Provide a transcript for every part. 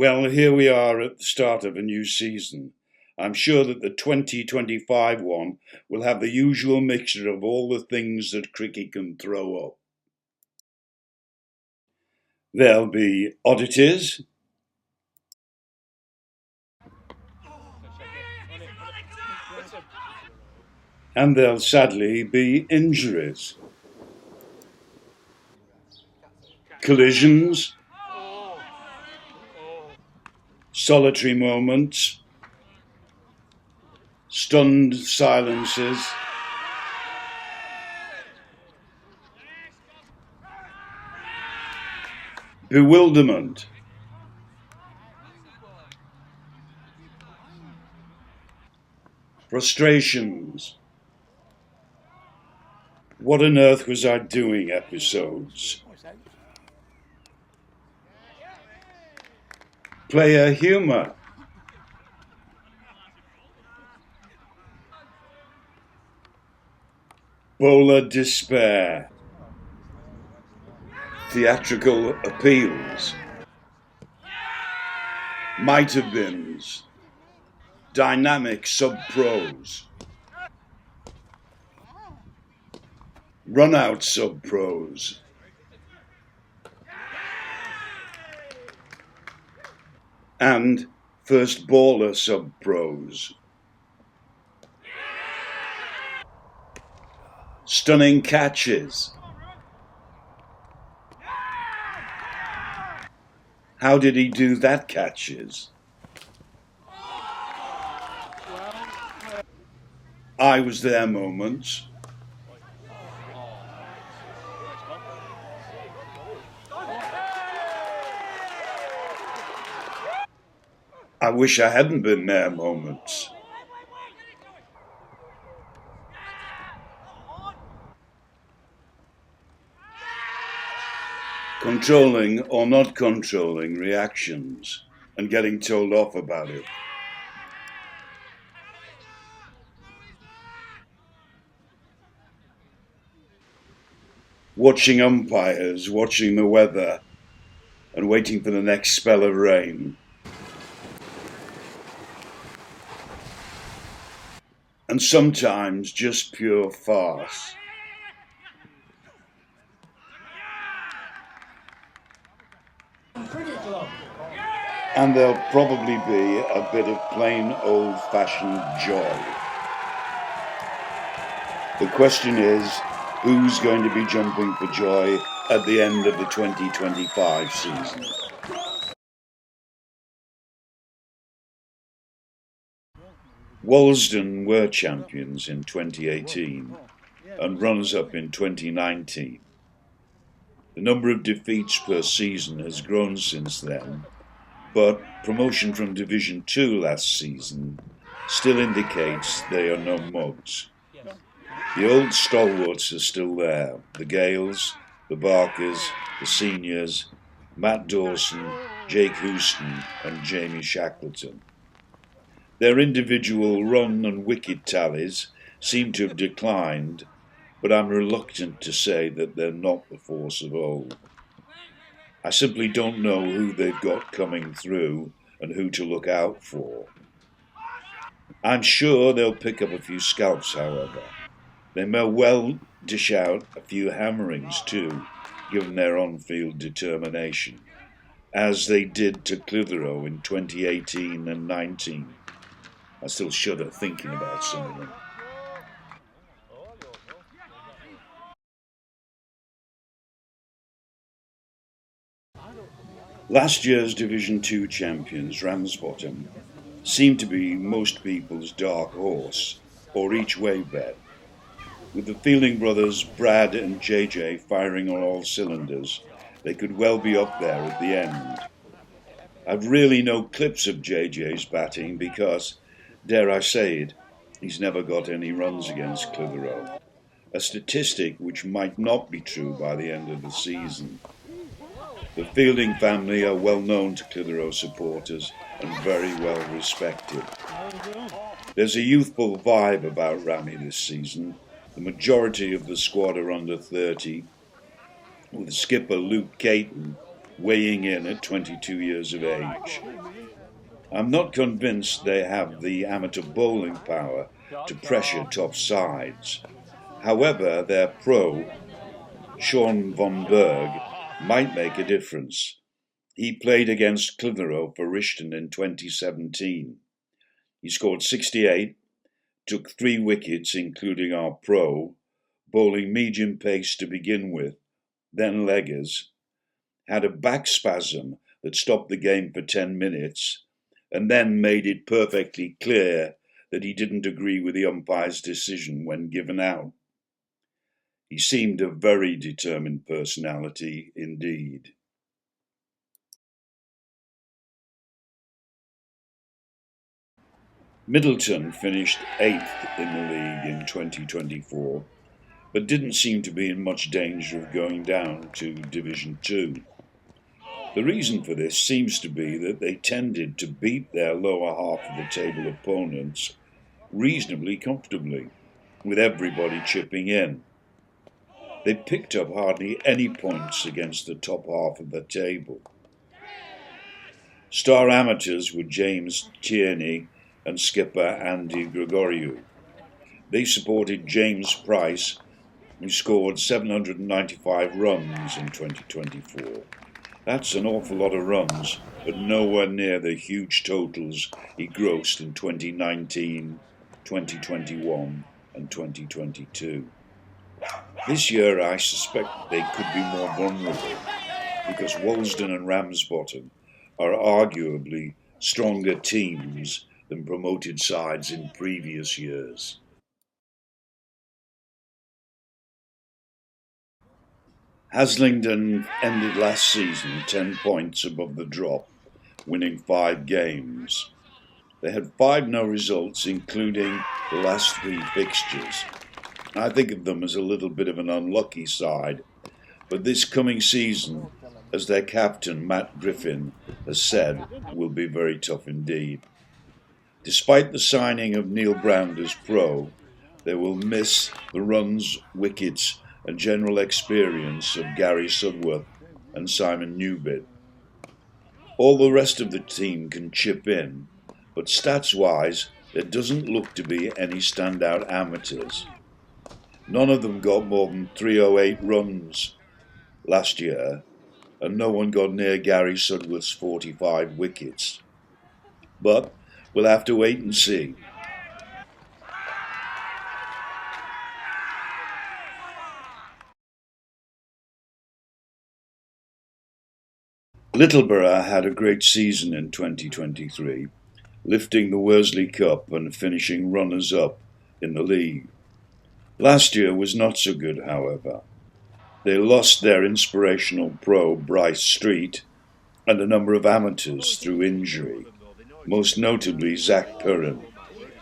Well, here we are at the start of a new season. I'm sure that the 2025 one will have the usual mixture of all the things that cricket can throw up. There'll be oddities, and there'll sadly be injuries, collisions, solitary moments, stunned silences, bewilderment, frustrations. What on earth was I doing episodes? Player humour. Bowler despair. Theatrical appeals. Might have beens. Dynamic sub-pros. Run-out sub-pros. And first baller sub-pros. Stunning catches. How did he do that catches? I was there moments. I wish I hadn't been there moments. Controlling or not controlling reactions and getting told off about it. Watching umpires, watching the weather, and waiting for the next spell of rain. And sometimes just pure farce. And there'll probably be a bit of plain old-fashioned joy. The question is, who's going to be jumping for joy at the end of the 2025 season? Walsden were champions in 2018 and runners-up in 2019. The number of defeats per season has grown since then, but promotion from Division 2 last season still indicates they are no mugs. The old stalwarts are still there, the Gales, the Barkers, the seniors, Matt Dawson, Jake Houston and Jamie Shackleton. Their individual run and wicket tallies seem to have declined, but I'm reluctant to say that they're not the force of old. I simply don't know who they've got coming through and who to look out for. I'm sure they'll pick up a few scalps, however. They may well dish out a few hammerings too, given their on-field determination, as they did to Clitheroe in 2018 and 19. I still shudder thinking about some of them. Last year's Division 2 champions, Ramsbottom, seemed to be most people's dark horse, or each-way bet. With the Fielding brothers, Brad and JJ, firing on all cylinders, they could well be up there at the end. I've really no clips of JJ's batting because, dare I say it, he's never got any runs against Clitheroe, a statistic which might not be true by the end of the season. The Fielding family are well known to Clitheroe supporters and very well respected. There's a youthful vibe about Rammy this season. The majority of the squad are under 30, with skipper Luke Caton weighing in at 22 years of age. I'm not convinced they have the amateur bowling power to pressure top sides. However, their pro, Sean von Berg, might make a difference. He played against Clitheroe for Rishton in 2017. He scored 68, took 3 wickets, including our pro, bowling medium pace to begin with, then leggers, had a back spasm that stopped the game for 10 minutes, and then made it perfectly clear that he didn't agree with the umpire's decision when given out. He seemed a very determined personality indeed. Middleton finished 8th in the league in 2024, but didn't seem to be in much danger of going down to Division 2. The reason for this seems to be that they tended to beat their lower half of the table opponents reasonably comfortably, with everybody chipping in. They picked up hardly any points against the top half of the table. Star amateurs were James Tierney and skipper Andy Gregoriou. They supported James Price, who scored 795 runs in 2024. That's an awful lot of runs, but nowhere near the huge totals he grossed in 2019, 2021 and 2022. This year I suspect they could be more vulnerable, because Walsden and Ramsbottom are arguably stronger teams than promoted sides in previous years. Hazling ended last season 10 points above the drop, winning 5 games. They had 5 no results, including the last 3 fixtures. I think of them as a little bit of an unlucky side, but this coming season, as their captain Matt Griffin has said, will be very tough indeed. Despite the signing of Neil Brand as pro, they will miss the runs, wickets and general experience of Gary Sudworth and Simon Newbit. All the rest of the team can chip in, but stats-wise, there doesn't look to be any standout amateurs. None of them got more than 308 runs last year, and no one got near Gary Sudworth's 45 wickets. But we'll have to wait and see. Littleborough had a great season in 2023, lifting the Worsley Cup and finishing runners-up in the league. Last year was not so good, however. They lost their inspirational pro Bryce Street and a number of amateurs through injury, most notably Zach Perrin,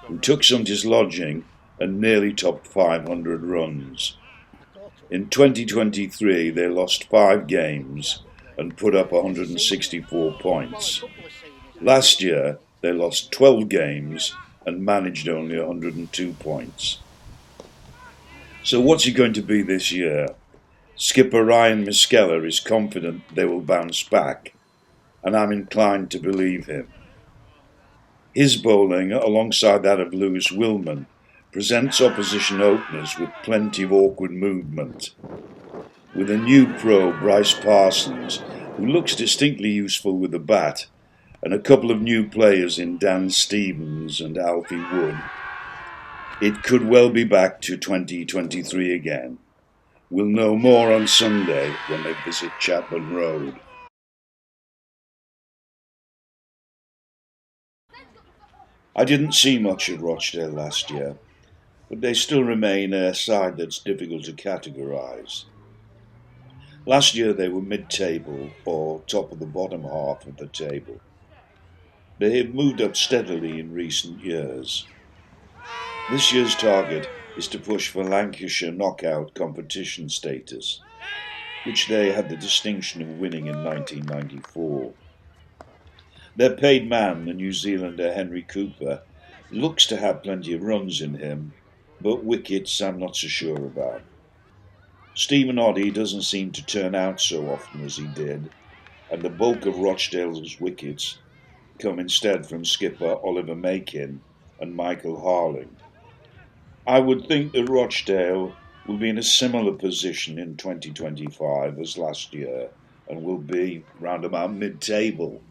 who took some dislodging and nearly topped 500 runs. In 2023 they lost 5 games and put up 164 points. Last year they lost 12 games and managed only 102 points. So what's it going to be this year? Skipper Ryan Miskella is confident they will bounce back, and I'm inclined to believe him. His bowling, alongside that of Lewis Willman, presents opposition openers with plenty of awkward movement. With a new pro, Bryce Parsons, who looks distinctly useful with the bat, and a couple of new players in Dan Stevens and Alfie Wood, it could well be back to 2023 again. We'll know more on Sunday when they visit Chapman Road. I didn't see much of Rochdale last year, but they still remain a side that's difficult to categorise. Last year they were mid-table or top of the bottom half of the table. They have moved up steadily in recent years. This year's target is to push for Lancashire knockout competition status, which they had the distinction of winning in 1994. Their paid man, the New Zealander Henry Cooper, looks to have plenty of runs in him, but wickets I'm not so sure about. Stephen Oddie doesn't seem to turn out so often as he did, and the bulk of Rochdale's wickets come instead from skipper Oliver Makin and Michael Harling. I would think that Rochdale will be in a similar position in 2025 as last year and will be round about mid-table.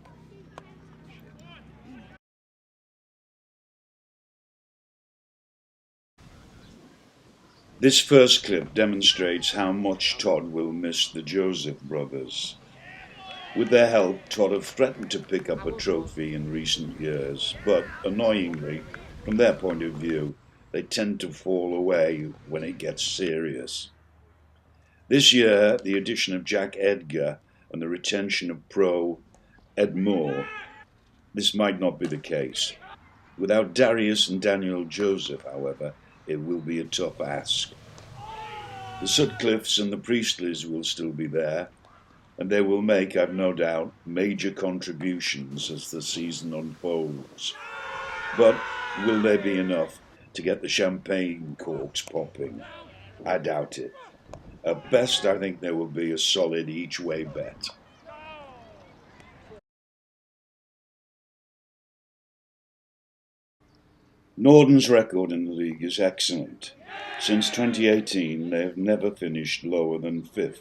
This first clip demonstrates how much Todd will miss the Joseph brothers. With their help, Todd have threatened to pick up a trophy in recent years, but annoyingly, from their point of view, they tend to fall away when it gets serious. This year, the addition of Jack Edgar and the retention of pro Ed Moore, this might not be the case. Without Darius and Daniel Joseph, however, it will be a tough ask. The Sutcliffes and the Priestleys will still be there, and they will make, I've no doubt, major contributions as the season unfolds. But will they be enough to get the champagne corks popping? I doubt it. At best, I think there will be a solid each-way bet. Norton's record in the league is excellent. Since 2018, they have never finished lower than 5th.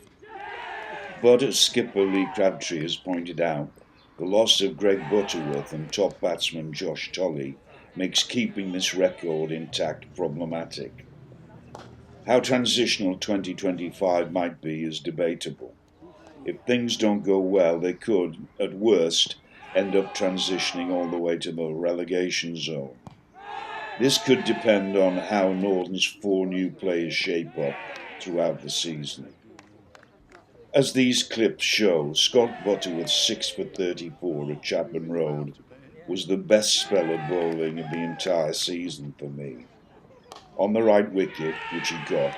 But as skipper Lee Crabtree has pointed out, the loss of Greg Butterworth and top batsman Josh Tolley makes keeping this record intact problematic. How transitional 2025 might be is debatable. If things don't go well, they could, at worst, end up transitioning all the way to the relegation zone. This could depend on how Norton's 4 new players shape up throughout the season. As these clips show, Scott Butterworth's 6 for 34 at Chapman Road was the best spell of bowling of the entire season for me. On the right wicket, which he got,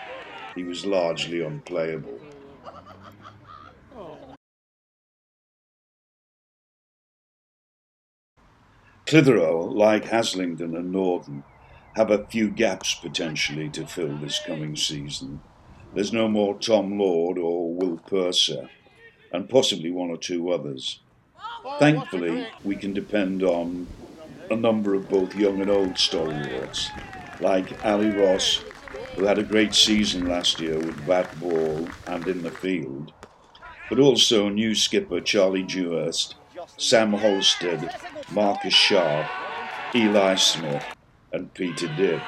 he was largely unplayable. Clitheroe, like Haslington and Norton, have a few gaps potentially to fill this coming season. There's no more Tom Lord or Will Purser, and possibly 1 or 2 others. Thankfully, we can depend on a number of both young and old stalwarts, like Ali Ross, who had a great season last year with bat, ball and in the field, but also new skipper Charlie Dewhurst, Sam Holstead, Marcus Sharp, Eli Smith and Peter Dibb.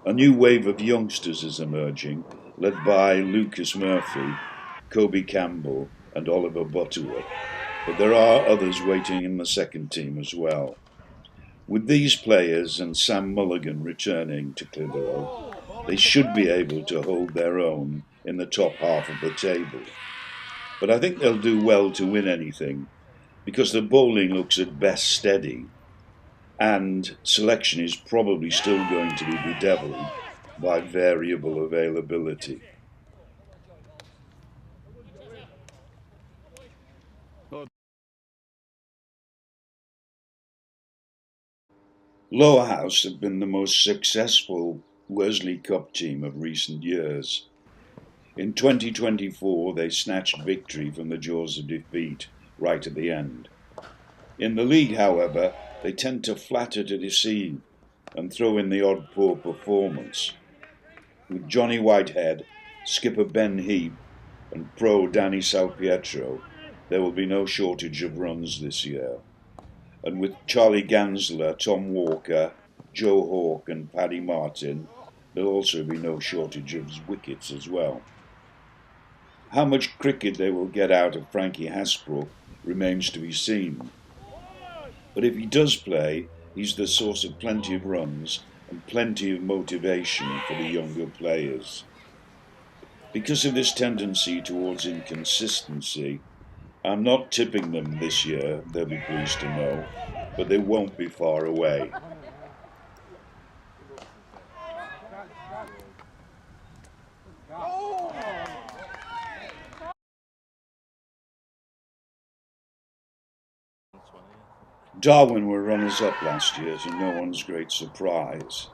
A new wave of youngsters is emerging, led by Lucas Murphy, Kobe Campbell and Oliver Butterworth, but there are others waiting in the second team as well. With these players and Sam Mulligan returning to Clitheroe, they should be able to hold their own in the top half of the table. But I think they'll do well to win anything, because the bowling looks at best steady, and selection is probably still going to be bedeviled by variable availability. Lowerhouse have been the most successful Wesley Cup team of recent years. In 2024, they snatched victory from the jaws of defeat right at the end. In the league, however, they tend to flatter to deceive and throw in the odd poor performance. With Johnny Whitehead, skipper Ben Heap and pro Danny Salpietro, there will be no shortage of runs this year. And with Charlie Gansler, Tom Walker, Joe Hawke and Paddy Martin, there'll also be no shortage of wickets as well. How much cricket they will get out of Frankie Hasbrook remains to be seen. But if he does play, he's the source of plenty of runs and plenty of motivation for the younger players. Because of this tendency towards inconsistency, I'm not tipping them this year, they'll be pleased to know, but they won't be far away. Darwin were runners-up last year, to no one's great surprise.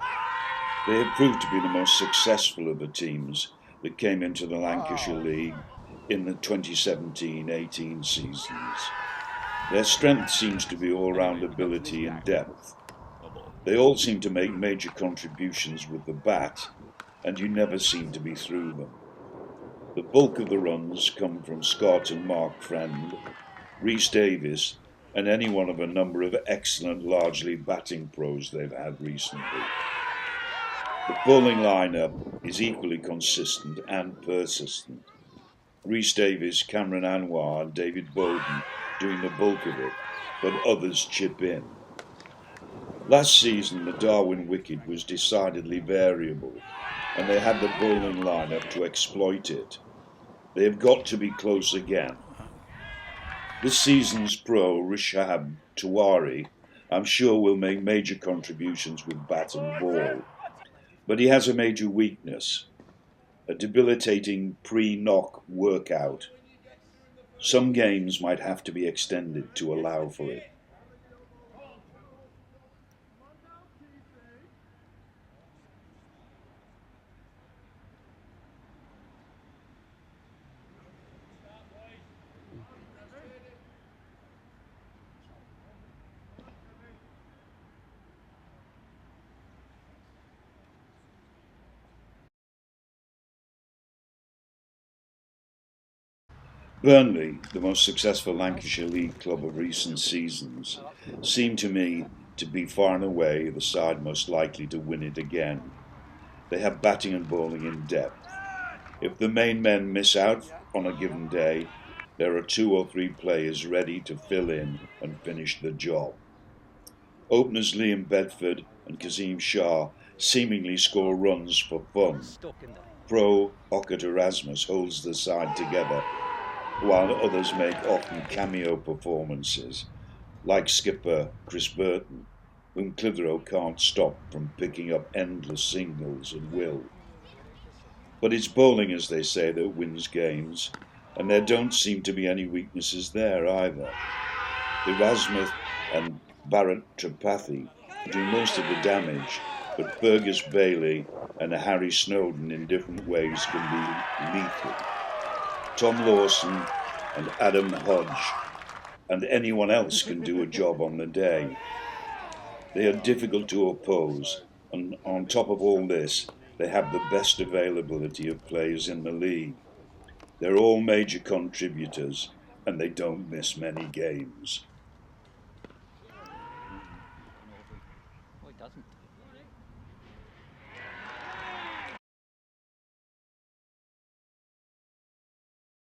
They have proved to be the most successful of the teams that came into the Lancashire League, in the 2017-18 seasons. Their strength seems to be all-round ability and depth. They all seem to make major contributions with the bat, and you never seem to be through them. The bulk of the runs come from Scott and Mark Friend, Rhys Davies, and any one of a number of excellent, largely batting pros they've had recently. The bowling lineup is equally consistent and persistent. Rhys Davies, Cameron Anwar and David Bowden doing the bulk of it, but others chip in. Last season the Darwin wicket was decidedly variable, and they had the bowling lineup to exploit it. They have got to be close again. This season's pro, Rishab Tiwari, I'm sure will make major contributions with bat and ball. But he has a major weakness, a debilitating pre-knock workout. Some games might have to be extended to allow for it. Burnley, the most successful Lancashire League club of recent seasons, seem to me to be far and away the side most likely to win it again. They have batting and bowling in depth. If the main men miss out on a given day, there are 2 or 3 players ready to fill in and finish the job. Openers Liam Bedford and Kazim Shah seemingly score runs for fun. Pro Ockett Erasmus holds the side together, while others make often cameo performances, like skipper Chris Burton, whom Clitheroe can't stop from picking up endless singles at will. But it's bowling, as they say, that wins games, and there don't seem to be any weaknesses there either. Erasmus and Bharat Tripathi do most of the damage, but Fergus Bailey and Harry Snowden in different ways can be lethal. Tom Lawson and Adam Hodge and anyone else can do a job on the day. They are difficult to oppose, and on top of all this, they have the best availability of players in the league. They're all major contributors, and they don't miss many games.